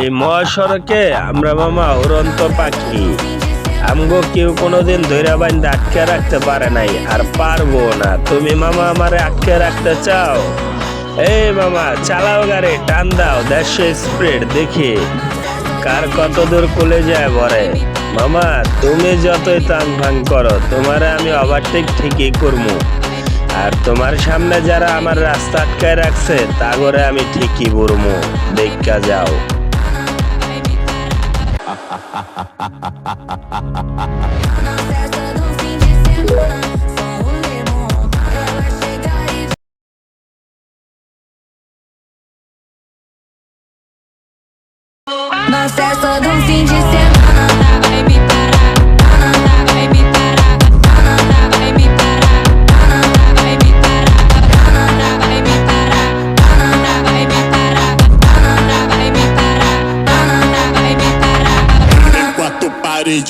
এই মহাসড়কে আমরা মামা উড়ন্ত পাখি। আমগো কেউ কোনোদিন ধৈর্য বাইন্ধে আটকে রাখতে পারে নাই, আর পারবো না। তুমি মামা আমারে আটকে রাখতে চাও? এই মামা চালাও গাড়ি, টান দাও 150 স্পিড, দেখি কার কত দূর কোলে যায় ভরে। মামা তুমি যতই টাং ভাং করো, তোমারে আমি ওভারটেক ঠিকই করবো। আর তোমার সামনে যারা আমার রাস্তা আটকায় রাখছে তা করে আমি ঠিকই বলবো, দেখা যাও। Na festa do fim de semana, vai me parar, vai me parar, vai me parar, vai me parar, vai me parar, vai me parar, vai me parar, vai me parar. Enquanto pares